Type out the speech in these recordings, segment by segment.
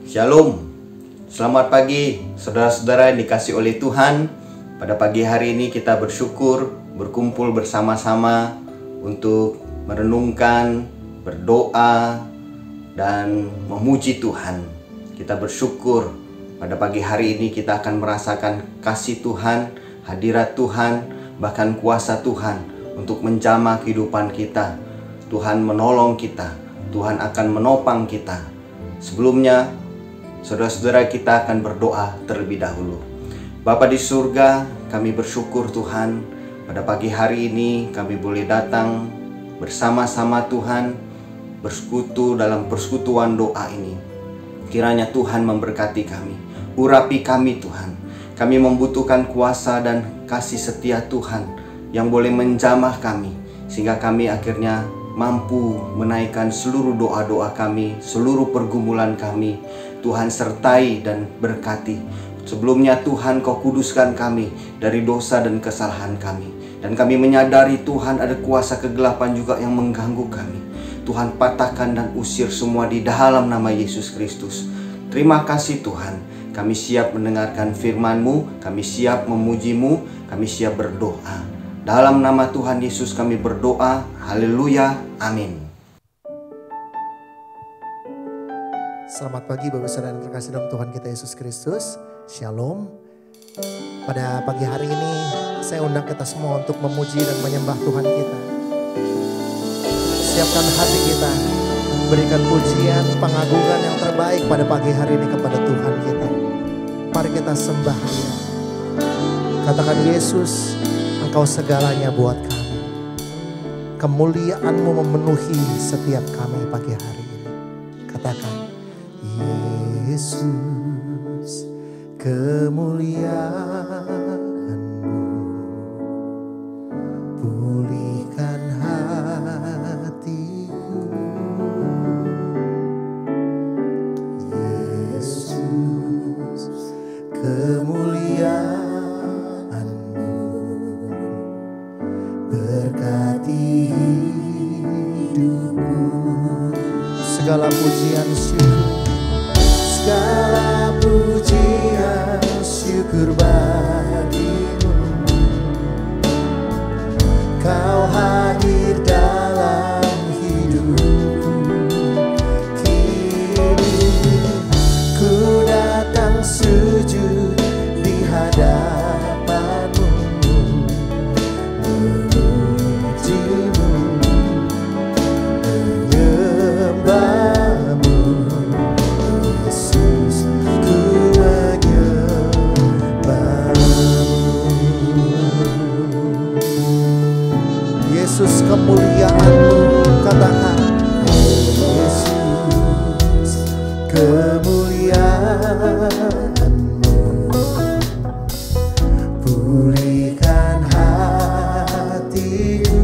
Shalom, selamat pagi saudara-saudara yang dikasih oleh Tuhan. Pada pagi hari ini kita bersyukur berkumpul bersama-sama untuk merenungkan, berdoa, dan memuji Tuhan. Kita bersyukur pada pagi hari ini kita akan merasakan kasih Tuhan, hadirat Tuhan, bahkan kuasa Tuhan untuk menjamah kehidupan kita. Tuhan menolong kita, Tuhan akan menopang kita. Sebelumnya, saudara-saudara, kita akan berdoa terlebih dahulu. Bapa di surga, kami bersyukur Tuhan, pada pagi hari ini kami boleh datang bersama-sama Tuhan, bersekutu dalam persekutuan doa ini. Kiranya Tuhan memberkati kami, urapi kami Tuhan. Kami membutuhkan kuasa dan kasih setia Tuhan yang boleh menjamah kami, sehingga kami akhirnya mampu menaikkan seluruh doa-doa kami, seluruh pergumulan kami. Tuhan sertai dan berkati. Sebelumnya Tuhan, Kau kuduskan kami dari dosa dan kesalahan kami. Dan kami menyadari Tuhan ada kuasa kegelapan juga yang mengganggu kami. Tuhan, patahkan dan usir semua di dalam nama Yesus Kristus. Terima kasih Tuhan. Kami siap mendengarkan firman-Mu, kami siap memuji-Mu, kami siap berdoa. Dalam nama Tuhan Yesus kami berdoa. Haleluya. Amin. Selamat pagi Bapak Saudara yang terkasih dalam Tuhan kita Yesus Kristus. Shalom. Pada pagi hari ini saya undang kita semua untuk memuji dan menyembah Tuhan kita. Siapkan hati kita, berikan pujian, pengagungan yang terbaik pada pagi hari ini kepada Tuhan kita. Mari kita sembah Dia. Katakan, Yesus, Engkau segalanya buat kami. Kemuliaan-Mu memenuhi setiap kami pagi hari ini. Katakan, Yesus, kemuliaan-Mu pulihkan hatiku. Yesus, kemuliaan-Mu berkati hidupku. Segala pujian syukur, segala pujian syukur bagimu. Kau hadir dalam hidupku. Kini ku datang sujud di hadapan-Mu, memuji-Mu, menyembah-Mu. Yesus, ku menyembah-Mu. Yesus, kemuliaan-Mu, katakan, Yesus, kemuliaan-Mu pulihkan hatiku.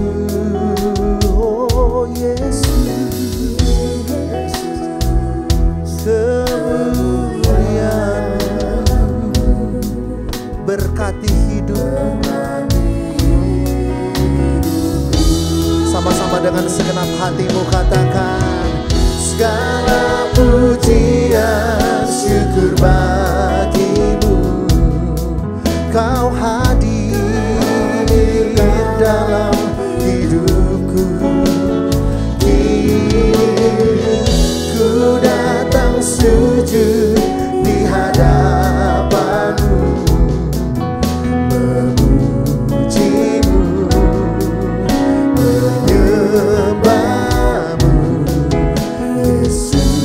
Oh Yesus, kemuliaan-Mu berkati hidupku. Sama-sama dengan segenap hatimu katakan, segala pujian syukur bagimu. Kau hadir dalam hidupku. Kini ku datang sujud di hadapan-Mu, memuji-Mu, menyembah-Mu. Yesus,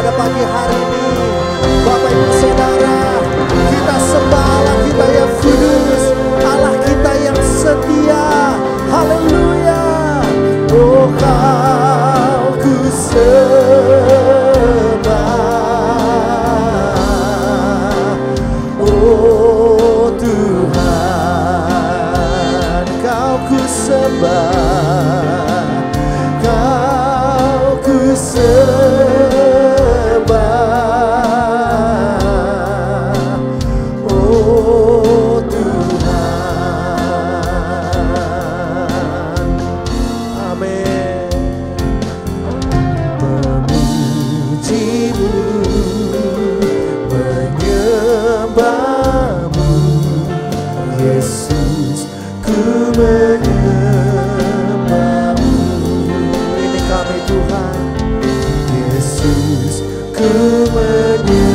pada pagi hari ini. Bapak Ibu Saudara, kita sembah Allah kita yang kudus, Allah kita yang setia. Haleluya. Oh, Kau ku sembah. Oh Tuhan, Kau ku sembah. Kau ku sembah. Oh Tuhan. Amin. Memujimu, menyembahmu, Yesus, ku menyembahmu. Ini kami Tuhan, Yesus, ku menyembahmu.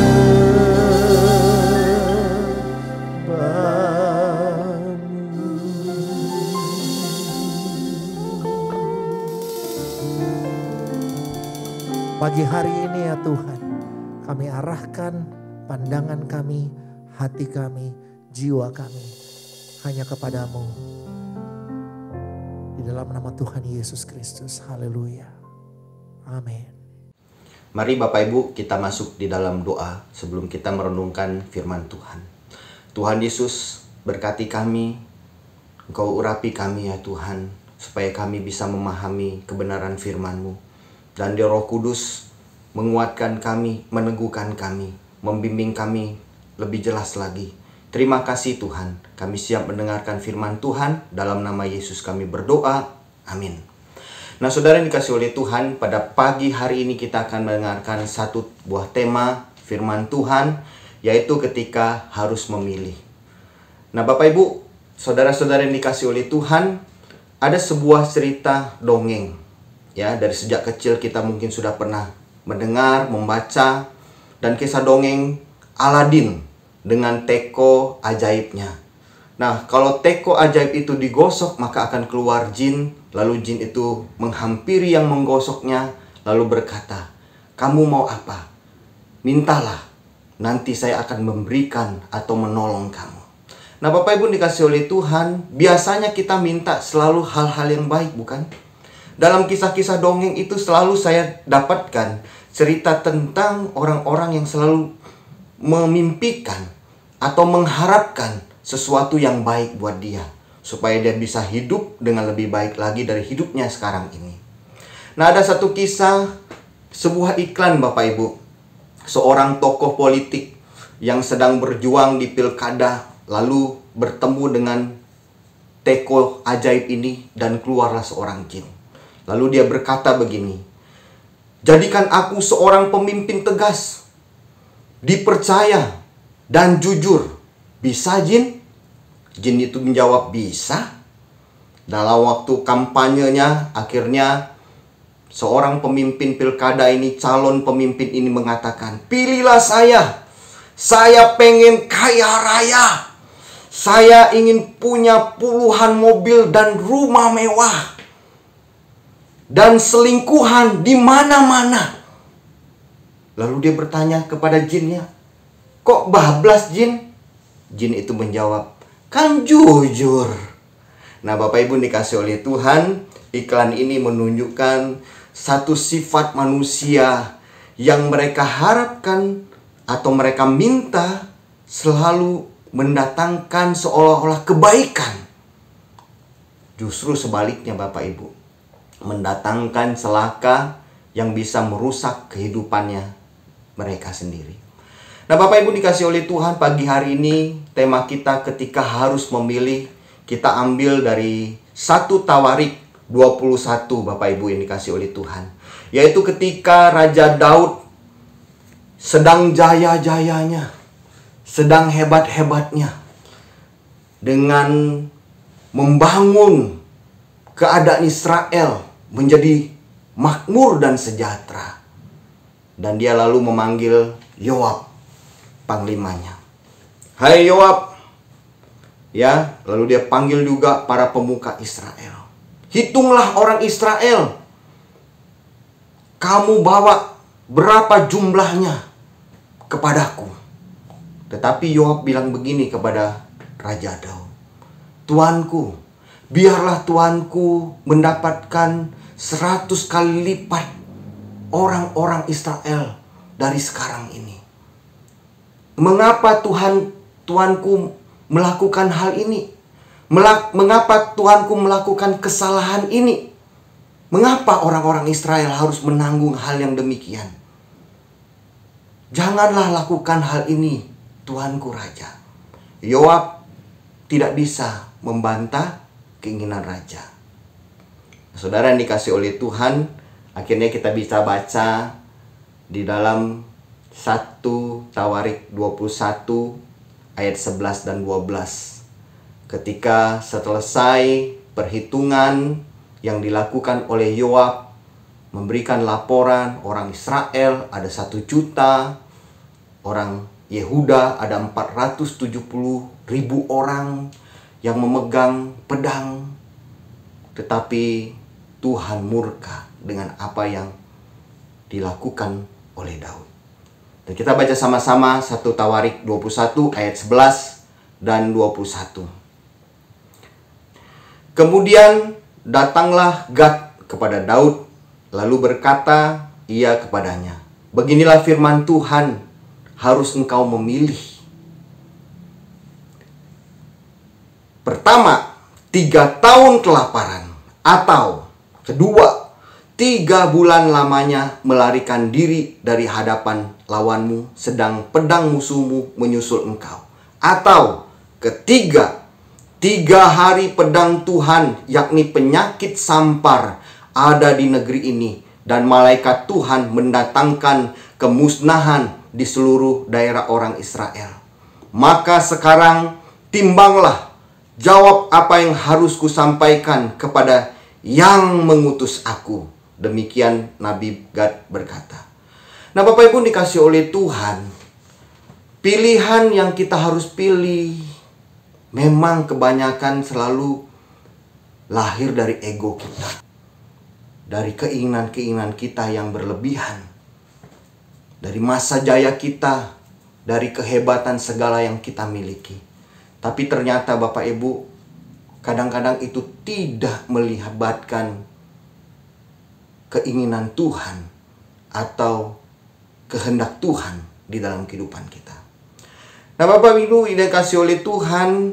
Pagi hari ini ya Tuhan, kami arahkan pandangan kami, hati kami, jiwa kami hanya kepadamu. Di dalam nama Tuhan Yesus Kristus. Haleluya. Amin. Mari Bapak Ibu kita masuk di dalam doa sebelum kita merenungkan firman Tuhan. Tuhan Yesus berkati kami, Engkau urapi kami ya Tuhan, supaya kami bisa memahami kebenaran firman-Mu. Dan di Roh Kudus menguatkan kami, meneguhkan kami, membimbing kami lebih jelas lagi. Terima kasih Tuhan, kami siap mendengarkan firman Tuhan. Dalam nama Yesus kami berdoa, amin. Nah saudara yang dikasih oleh Tuhan, pada pagi hari ini kita akan mendengarkan satu buah tema firman Tuhan, yaitu ketika harus memilih. Nah Bapak Ibu, saudara-saudara yang dikasih oleh Tuhan, ada sebuah cerita dongeng. Ya, dari sejak kecil kita mungkin sudah pernah mendengar, membaca, dan kisah dongeng Aladin dengan teko ajaibnya. Nah, kalau teko ajaib itu digosok, maka akan keluar jin. Lalu jin itu menghampiri yang menggosoknya, lalu berkata, "Kamu mau apa? Mintalah, nanti saya akan memberikan atau menolong kamu." Nah, Bapak Ibu dikasih oleh Tuhan, biasanya kita minta selalu hal-hal yang baik, bukan? Dalam kisah-kisah dongeng itu selalu saya dapatkan cerita tentang orang-orang yang selalu memimpikan atau mengharapkan sesuatu yang baik buat dia, supaya dia bisa hidup dengan lebih baik lagi dari hidupnya sekarang ini. Nah, ada satu kisah, sebuah iklan Bapak Ibu. Seorang tokoh politik yang sedang berjuang di pilkada, lalu bertemu dengan teko ajaib ini dan keluarlah seorang jin. Lalu dia berkata begini, "Jadikan aku seorang pemimpin tegas, dipercaya, dan jujur. Bisa jin?" Jin itu menjawab, "Bisa." Dalam waktu kampanyenya, akhirnya seorang pemimpin pilkada ini, calon pemimpin ini mengatakan, "Pilihlah saya. Saya pengen kaya raya. Saya ingin punya puluhan mobil dan rumah mewah. Dan selingkuhan di mana-mana." Lalu dia bertanya kepada jinnya, "Kok bablas jin?" Jin itu menjawab, "Kan jujur." Nah Bapak Ibu dikasih oleh Tuhan, iklan ini menunjukkan satu sifat manusia yang mereka harapkan atau mereka minta selalu mendatangkan seolah-olah kebaikan. Justru sebaliknya Bapak Ibu, mendatangkan celaka yang bisa merusak kehidupannya mereka sendiri. Nah Bapak Ibu dikasih oleh Tuhan, pagi hari ini tema kita ketika harus memilih, kita ambil dari 1 Tawarik 21 Bapak Ibu yang dikasih oleh Tuhan. Yaitu ketika Raja Daud sedang jaya-jayanya, sedang hebat-hebatnya dengan membangun keadaan Israel menjadi makmur dan sejahtera. Dan dia lalu memanggil Yoab, panglimanya. "Hai Yoab." Ya, lalu dia panggil juga para pemuka Israel. "Hitunglah orang Israel. Kamu bawa berapa jumlahnya kepadaku. Tetapi Yoab bilang begini kepada Raja Daud, Tuanku, biarlah tuanku mendapatkan 100 kali lipat orang-orang Israel dari sekarang ini. Mengapa tuanku melakukan hal ini? Mengapa tuanku melakukan kesalahan ini? Mengapa orang-orang Israel harus menanggung hal yang demikian? Janganlah lakukan hal ini, tuanku raja. Yoab tidak bisa membantah keinginan raja. Saudara yang dikasih oleh Tuhan, akhirnya kita bisa baca di dalam 1 Tawarik 21 ayat 11 dan 12. Ketika selesai perhitungan yang dilakukan oleh Yoab, memberikan laporan orang Israel ada 1 juta, orang Yehuda ada 470.000 orang yang memegang pedang. Tetapi Tuhan murka dengan apa yang dilakukan oleh Daud. Dan kita baca sama-sama 1 Tawarik 21 ayat 11 dan 21. Kemudian datanglah Gad kepada Daud, lalu berkata ia kepadanya, beginilah firman Tuhan, harus engkau memilih. Pertama, 3 tahun kelaparan, atau kedua, 3 bulan lamanya melarikan diri dari hadapan lawanmu, sedang pedang musuhmu menyusul engkau. Atau ketiga, 3 hari pedang Tuhan, yakni penyakit sampar, ada di negeri ini, dan malaikat Tuhan mendatangkan kemusnahan di seluruh daerah orang Israel. Maka sekarang timbanglah, jawab apa yang harus kusampaikan kepada yang mengutus aku. Demikian Nabi Gad berkata. Nah, Bapak Ibu dikasih oleh Tuhan, pilihan yang kita harus pilih memang kebanyakan selalu lahir dari ego kita, dari keinginan-keinginan kita yang berlebihan, dari masa jaya kita, dari kehebatan segala yang kita miliki. Tapi ternyata Bapak Ibu, kadang-kadang itu tidak melibatkan keinginan Tuhan atau kehendak Tuhan di dalam kehidupan kita. Nah, Bapak Ibu dikasih oleh Tuhan,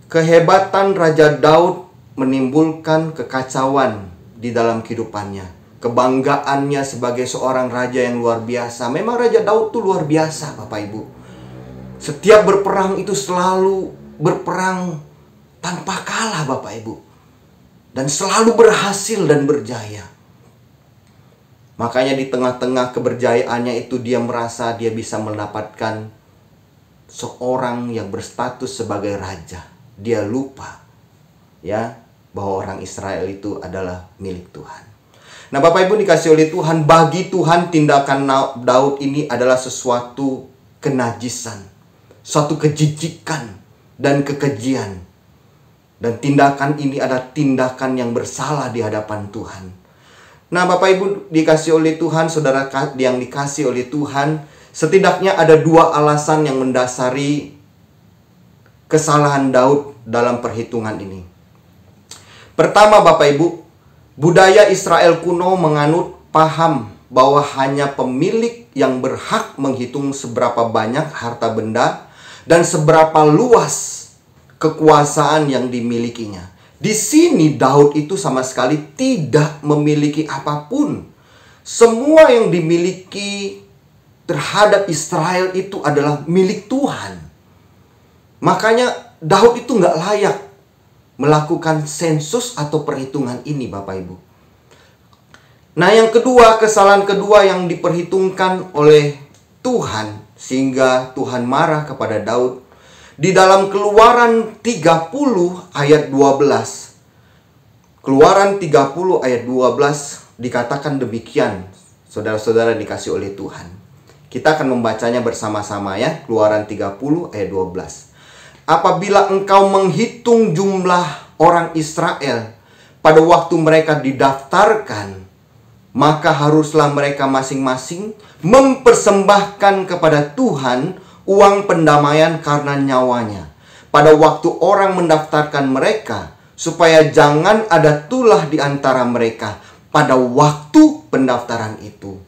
kehebatan Raja Daud menimbulkan kekacauan di dalam kehidupannya. Kebanggaannya sebagai seorang raja yang luar biasa. Memang Raja Daud itu luar biasa, Bapak Ibu. Setiap berperang itu selalu berperang tanpa kalah, Bapak Ibu. Dan selalu berhasil dan berjaya. Makanya di tengah-tengah keberjayaannya itu dia merasa dia bisa mendapatkan seorang yang berstatus sebagai raja. Dia lupa ya bahwa orang Israel itu adalah milik Tuhan. Nah, Bapak Ibu dikasih oleh Tuhan, bagi Tuhan tindakan Daud ini adalah sesuatu kenajisan, suatu kejijikan dan kekejian. Dan tindakan ini adalah tindakan yang bersalah di hadapan Tuhan. Nah, Bapak Ibu dikasih oleh Tuhan, saudara yang dikasih oleh Tuhan, setidaknya ada 2 alasan yang mendasari kesalahan Daud dalam perhitungan ini. Pertama, Bapak Ibu, budaya Israel kuno menganut paham bahwa hanya pemilik yang berhak menghitung seberapa banyak harta benda dan seberapa luas kekuasaan yang dimilikinya. Di sini Daud itu sama sekali tidak memiliki apapun. Semua yang dimiliki terhadap Israel itu adalah milik Tuhan. Makanya Daud itu nggak layak melakukan sensus atau perhitungan ini, Bapak Ibu. Nah, yang kedua, kesalahan kedua yang diperhitungkan oleh Tuhan sehingga Tuhan marah kepada Daud, di dalam Keluaran 30 ayat 12. Keluaran 30 ayat 12 dikatakan demikian, saudara-saudara dikasih oleh Tuhan. Kita akan membacanya bersama-sama ya, Keluaran 30 ayat 12. Apabila engkau menghitung jumlah orang Israel pada waktu mereka didaftarkan maka haruslah mereka masing-masing mempersembahkan kepada Tuhan uang pendamaian karena nyawanya pada waktu orang mendaftarkan mereka, supaya jangan ada tulah di antara mereka pada waktu pendaftaran itu.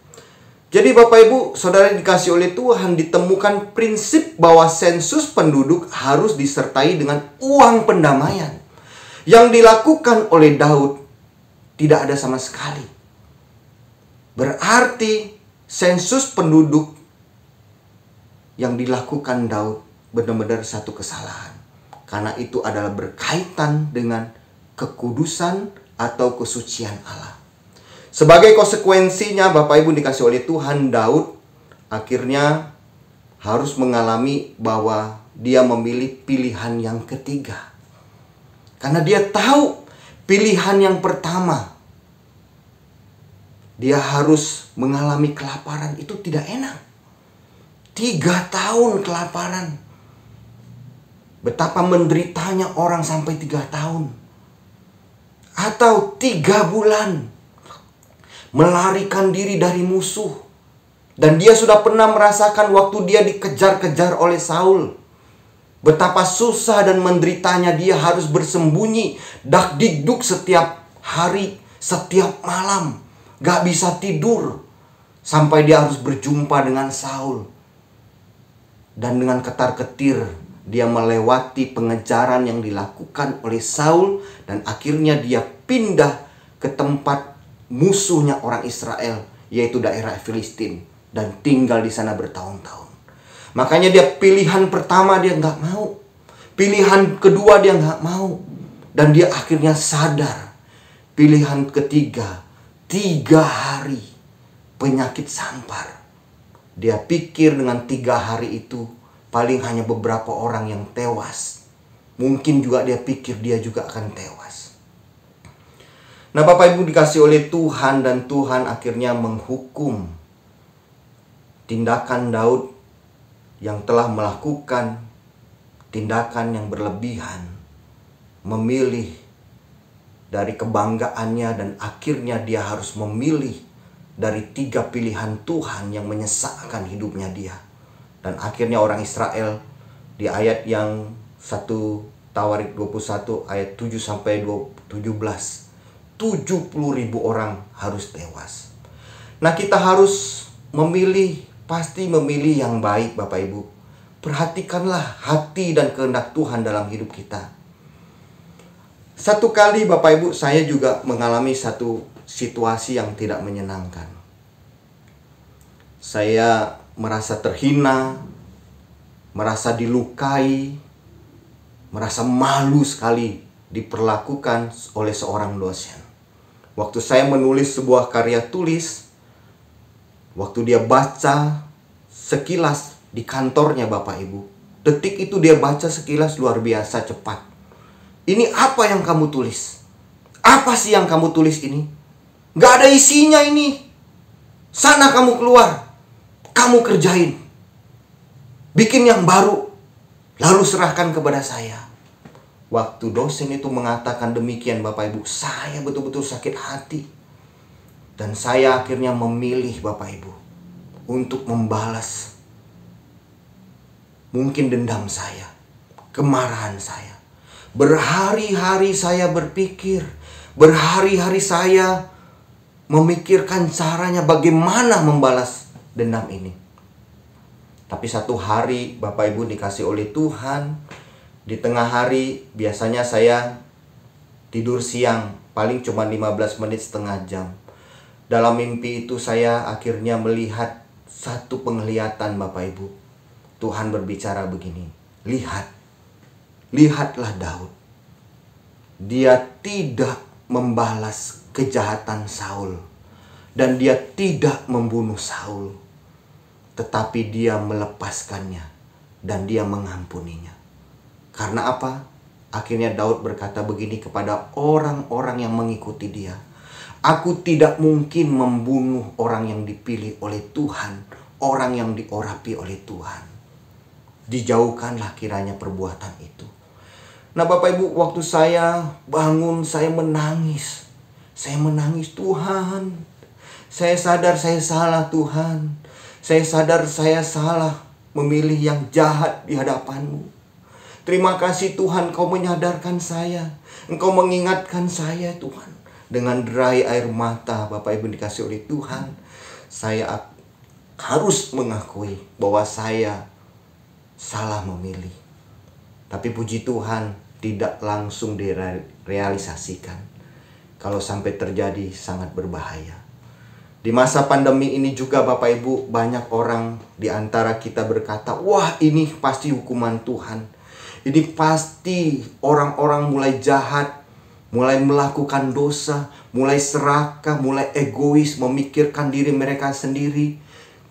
Jadi Bapak Ibu, Saudara dikasih oleh Tuhan, ditemukan prinsip bahwa sensus penduduk harus disertai dengan uang pendamaian. Yang dilakukan oleh Daud tidak ada sama sekali. Berarti sensus penduduk yang dilakukan Daud benar-benar satu kesalahan. Karena itu adalah berkaitan dengan kekudusan atau kesucian Allah. Sebagai konsekuensinya, Bapak Ibu dikasih oleh Tuhan, Daud akhirnya harus mengalami bahwa dia memilih pilihan yang ketiga. Karena dia tahu pilihan yang pertama, dia harus mengalami kelaparan, itu tidak enak. 3 tahun kelaparan. Betapa menderitanya orang sampai 3 tahun. Atau 3 bulan melarikan diri dari musuh. Dan dia sudah pernah merasakan waktu dia dikejar-kejar oleh Saul. Betapa susah dan menderitanya dia harus bersembunyi, dakdikduk setiap hari, setiap malam. Gak bisa tidur. Sampai dia harus berjumpa dengan Saul. Dan dengan ketar-ketir dia melewati pengejaran yang dilakukan oleh Saul. Dan akhirnya dia pindah ke tempat musuhnya orang Israel, yaitu daerah Filistin, dan tinggal di sana bertahun-tahun. Makanya dia pilihan pertama dia nggak mau, pilihan kedua dia nggak mau, dan dia akhirnya sadar. Pilihan ketiga, 3 hari penyakit sampar. Dia pikir dengan 3 hari itu paling hanya beberapa orang yang tewas. Mungkin juga dia pikir dia juga akan tewas. Nah Bapak Ibu dikasih oleh Tuhan, dan Tuhan akhirnya menghukum tindakan Daud yang telah melakukan tindakan yang berlebihan, memilih dari kebanggaannya, dan akhirnya dia harus memilih dari 3 pilihan Tuhan yang menyesakkan hidupnya dia. Dan akhirnya orang Israel di ayat yang 1 Tawarik 21 ayat 7 sampai 17, 70.000 orang harus tewas. Nah kita harus memilih, pasti memilih yang baik Bapak Ibu. Perhatikanlah hati dan kehendak Tuhan dalam hidup kita. Satu kali Bapak Ibu, saya juga mengalami satu situasi yang tidak menyenangkan. Saya merasa terhina, merasa dilukai, merasa malu sekali diperlakukan oleh seorang dosen. Waktu saya menulis sebuah karya tulis, waktu dia baca sekilas di kantornya Bapak Ibu, detik itu dia baca sekilas luar biasa cepat. Ini apa yang kamu tulis? Apa sih yang kamu tulis ini? Gak ada isinya ini. Sana kamu keluar, kamu kerjain, bikin yang baru, lalu serahkan kepada saya. Waktu dosen itu mengatakan demikian Bapak Ibu, saya betul-betul sakit hati. Dan saya akhirnya memilih Bapak Ibu untuk membalas mungkin dendam saya, kemarahan saya. Berhari-hari saya berpikir, berhari-hari saya memikirkan caranya bagaimana membalas dendam ini. Tapi satu hari Bapak Ibu dikasih oleh Tuhan, di tengah hari biasanya saya tidur siang, paling cuma 15 menit, setengah jam. Dalam mimpi itu saya akhirnya melihat satu penglihatan Bapak Ibu. Tuhan berbicara begini, lihatlah Daud. Dia tidak membalas kejahatan Saul, dan dia tidak membunuh Saul, tetapi dia melepaskannya dan dia mengampuninya. Karena apa? Akhirnya Daud berkata begini kepada orang-orang yang mengikuti dia. Aku tidak mungkin membunuh orang yang dipilih oleh Tuhan, orang yang diurapi oleh Tuhan. Dijauhkanlah kiranya perbuatan itu. Nah Bapak Ibu, waktu saya bangun, saya menangis. Saya menangis, Tuhan, Saya sadar saya salah Tuhan. Saya sadar saya salah memilih yang jahat di hadapan-Mu. Terima kasih Tuhan, Kau menyadarkan saya. Engkau mengingatkan saya Tuhan. Dengan derai air mata Bapak Ibu dikasih oleh Tuhan, saya harus mengakui bahwa saya salah memilih. Tapi puji Tuhan, tidak langsung direalisasikan. Kalau sampai terjadi sangat berbahaya. Di masa pandemi ini juga Bapak Ibu, banyak orang di antara kita berkata, wah ini pasti hukuman Tuhan. Ini pasti orang-orang mulai jahat, mulai melakukan dosa, mulai serakah, mulai egois, memikirkan diri mereka sendiri,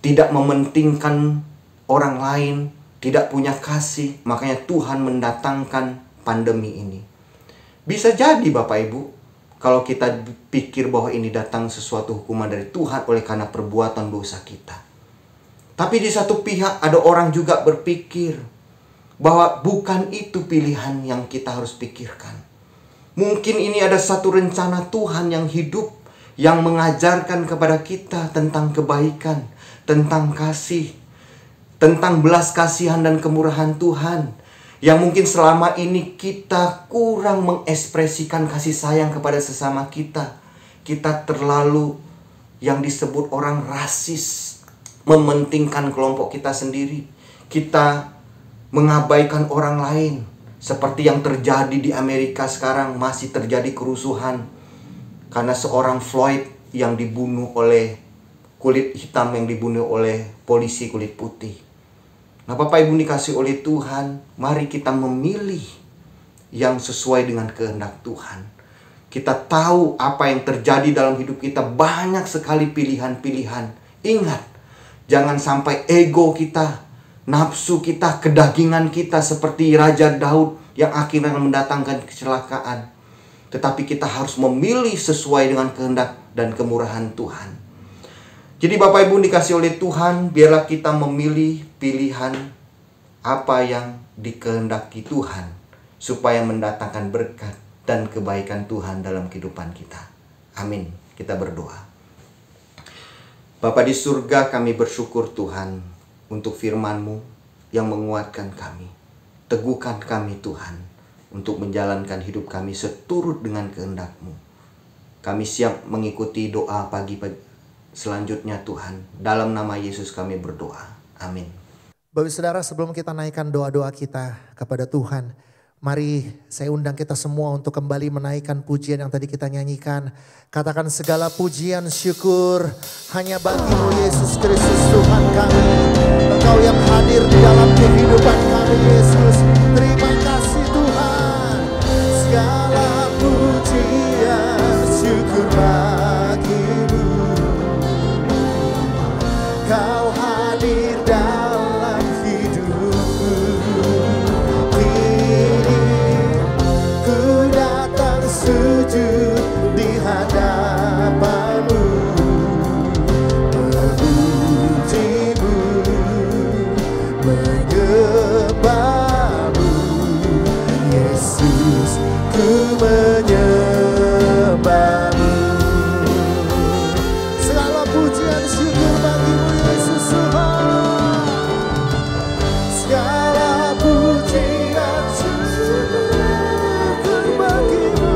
tidak mementingkan orang lain, tidak punya kasih. Makanya Tuhan mendatangkan pandemi ini. Bisa jadi Bapak Ibu, kalau kita pikir bahwa ini datang sesuatu hukuman dari Tuhan oleh karena perbuatan dosa kita. Tapi di satu pihak ada orang juga berpikir bahwa bukan itu pilihan yang kita harus pikirkan. Mungkin ini ada satu rencana Tuhan yang hidup, yang mengajarkan kepada kita tentang kebaikan, tentang kasih, tentang belas kasihan dan kemurahan Tuhan. Yang mungkin selama ini kita kurang mengekspresikan kasih sayang kepada sesama kita. Kita terlalu yang disebut orang rasis, mementingkan kelompok kita sendiri. Kita mengabaikan orang lain. Seperti yang terjadi di Amerika sekarang, masih terjadi kerusuhan karena seorang Floyd yang dibunuh oleh kulit hitam, yang dibunuh oleh polisi kulit putih. Nah Bapak Ibu dikasih oleh Tuhan, mari kita memilih yang sesuai dengan kehendak Tuhan. Kita tahu apa yang terjadi dalam hidup kita, banyak sekali pilihan-pilihan. Ingat, jangan sampai ego kita, nafsu kita, kedagingan kita seperti Raja Daud yang akhirnya mendatangkan kecelakaan. Tetapi kita harus memilih sesuai dengan kehendak dan kemurahan Tuhan. Jadi Bapak Ibu dikasih oleh Tuhan, biarlah kita memilih pilihan apa yang dikehendaki Tuhan, supaya mendatangkan berkat dan kebaikan Tuhan dalam kehidupan kita. Amin. Kita berdoa. Bapa di surga, kami bersyukur Tuhan untuk firman-Mu yang menguatkan kami. Teguhkan kami Tuhan untuk menjalankan hidup kami seturut dengan kehendak-Mu. Kami siap mengikuti doa pagi selanjutnya Tuhan. Dalam nama Yesus kami berdoa. Amin. Bapak Saudara, sebelum kita naikkan doa-doa kita kepada Tuhan, mari saya undang kita semua untuk kembali menaikkan pujian yang tadi kita nyanyikan. Katakan segala pujian syukur hanya bagi-Mu Yesus Kristus Tuhan kami. Engkau yang hadir di dalam kehidupan kami Yesus. Terima kasih Tuhan. Segala pujian syukur bagi-Mu. Kau hadir dalam hidupku. Sujud di hadapan-Mu, memuji-Mu, menyembah-Mu, Yesus, ku menyembah-Mu. Segala pujian syukur bagi-Mu Yesus Tuhan. Segala pujian syukur bagi-Mu.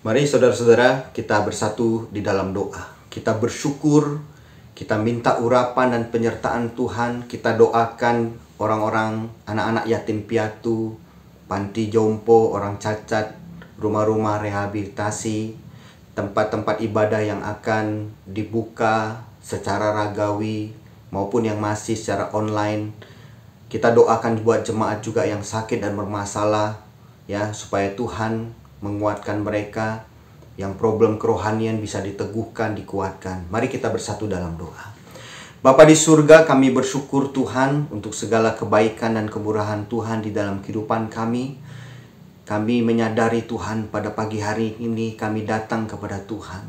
Mari saudara-saudara kita bersatu di dalam doa. Kita bersyukur Kita minta urapan dan penyertaan Tuhan. Kita doakan orang-orang, anak-anak yatim piatu, panti jompo, orang cacat, rumah-rumah rehabilitasi, tempat-tempat ibadah yang akan dibuka secara ragawi maupun yang masih secara online. Kita doakan buat jemaat juga yang sakit dan bermasalah, ya, supaya Tuhan menguatkan mereka. Yang problem kerohanian bisa diteguhkan, dikuatkan. Mari kita bersatu dalam doa. Bapa di surga, kami bersyukur Tuhan untuk segala kebaikan dan kemurahan Tuhan di dalam kehidupan kami. Kami menyadari Tuhan, pada pagi hari ini kami datang kepada Tuhan.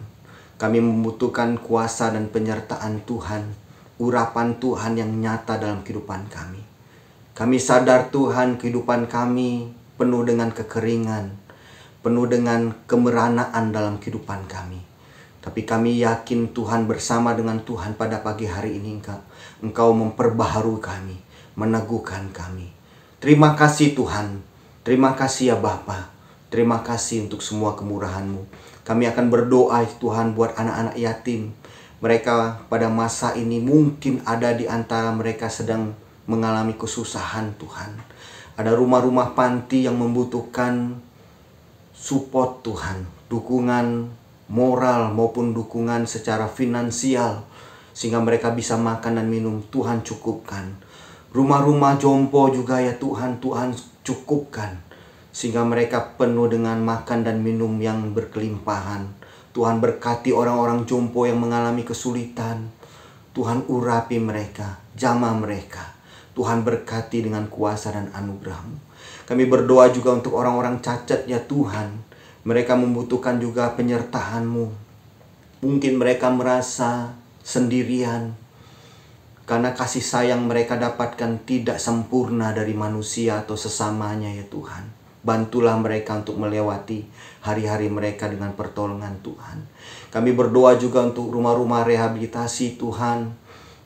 Kami membutuhkan kuasa dan penyertaan Tuhan, urapan Tuhan yang nyata dalam kehidupan kami. Kami sadar Tuhan, kehidupan kami penuh dengan kekeringan, penuh dengan kemeranaan dalam kehidupan kami. Tapi kami yakin Tuhan, bersama dengan Tuhan pada pagi hari ini Engkau memperbaharui kami, meneguhkan kami. Terima kasih Tuhan. Terima kasih ya Bapa. Terima kasih untuk semua kemurahan-Mu. Kami akan berdoa Tuhan buat anak-anak yatim. Mereka pada masa ini mungkin ada di antara mereka sedang mengalami kesusahan Tuhan. Ada rumah-rumah panti yang membutuhkan support Tuhan. Dukungan moral maupun dukungan secara finansial. Sehingga mereka bisa makan dan minum. Tuhan cukupkan. Rumah-rumah jompo juga ya Tuhan, Tuhan cukupkan. Sehingga mereka penuh dengan makan dan minum yang berkelimpahan. Tuhan berkati orang-orang jompo yang mengalami kesulitan. Tuhan urapi mereka, jamah mereka. Tuhan berkati dengan kuasa dan anugerah-Mu. Kami berdoa juga untuk orang-orang cacat ya Tuhan. Mereka membutuhkan juga penyertaan-Mu. Mungkin mereka merasa sendirian, karena kasih sayang mereka dapatkan tidak sempurna dari manusia atau sesamanya ya Tuhan. Bantulah mereka untuk melewati hari-hari mereka dengan pertolongan Tuhan. Kami berdoa juga untuk rumah-rumah rehabilitasi Tuhan.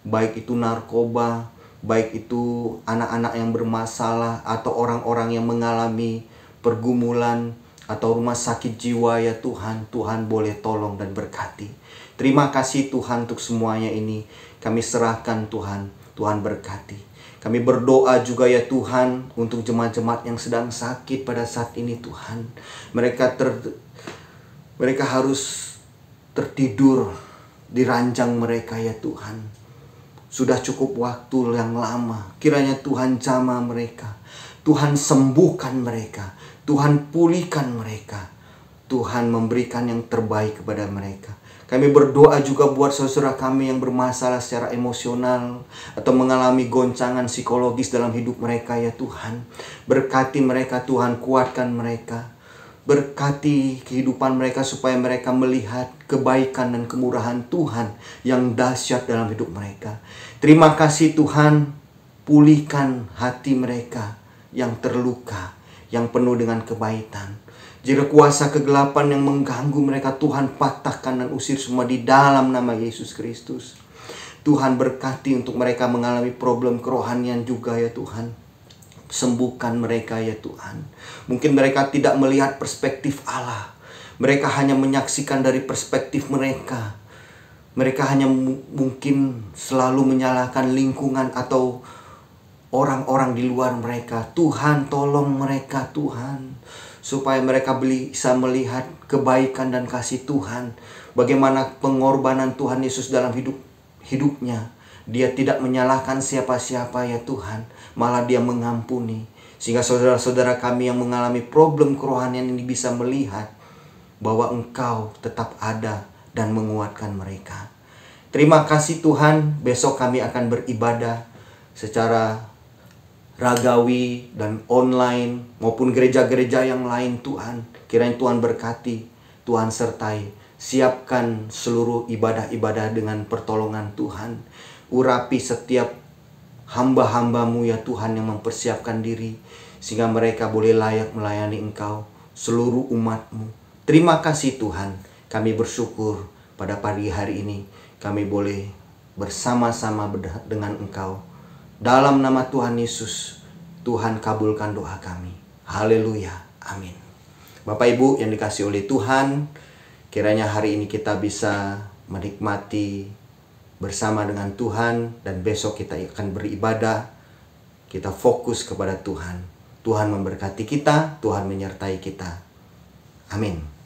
Baik itu narkoba, baik itu anak-anak yang bermasalah, atau orang-orang yang mengalami pergumulan, atau rumah sakit jiwa ya Tuhan. Tuhan boleh tolong dan berkati. Terima kasih Tuhan untuk semuanya ini. Kami serahkan Tuhan, Tuhan berkati. Kami berdoa juga ya Tuhan untuk jemaat-jemaat yang sedang sakit pada saat ini Tuhan. Mereka harus tertidur di ranjang mereka ya Tuhan. Sudah cukup waktu yang lama. Kiranya Tuhan jamah mereka. Tuhan sembuhkan mereka. Tuhan pulihkan mereka. Tuhan memberikan yang terbaik kepada mereka. Kami berdoa juga buat saudara kami yang bermasalah secara emosional atau mengalami goncangan psikologis dalam hidup mereka ya Tuhan. Berkati mereka Tuhan, kuatkan mereka. Berkati kehidupan mereka supaya mereka melihat kebaikan dan kemurahan Tuhan yang dahsyat dalam hidup mereka. Terima kasih Tuhan, pulihkan hati mereka yang terluka, yang penuh dengan kebaikan. Jika kuasa kegelapan yang mengganggu mereka, Tuhan patahkan dan usir semua di dalam nama Yesus Kristus. Tuhan berkati untuk mereka mengalami problem kerohanian juga ya Tuhan. Sembuhkan mereka ya Tuhan. Mungkin mereka tidak melihat perspektif Allah. Mereka hanya menyaksikan dari perspektif mereka. Mereka hanya mungkin selalu menyalahkan lingkungan atau orang-orang di luar mereka. Tuhan tolong mereka Tuhan, supaya mereka bisa melihat kebaikan dan kasih Tuhan. Bagaimana pengorbanan Tuhan Yesus dalam hidupnya. Dia tidak menyalahkan siapa-siapa ya Tuhan. Malah dia mengampuni. Sehingga saudara-saudara kami yang mengalami problem kerohanian ini bisa melihat bahwa Engkau tetap ada dan menguatkan mereka. Terima kasih Tuhan. Besok kami akan beribadah secara ragawi dan online maupun gereja-gereja yang lain Tuhan. Kiranya Tuhan berkati, Tuhan sertai. Siapkan seluruh ibadah-ibadah dengan pertolongan Tuhan. Urapi setiap hamba-hamba-Mu ya Tuhan yang mempersiapkan diri, sehingga mereka boleh layak melayani Engkau, seluruh umat-Mu. Terima kasih Tuhan. Kami bersyukur pada pagi hari ini kami boleh bersama-sama dengan Engkau. Dalam nama Tuhan Yesus, Tuhan kabulkan doa kami. Haleluya. Amin. Bapak Ibu yang dikasihi oleh Tuhan, kiranya hari ini kita bisa menikmati bersama dengan Tuhan, dan besok kita akan beribadah. Kita fokus kepada Tuhan. Tuhan memberkati kita, Tuhan menyertai kita. Amin.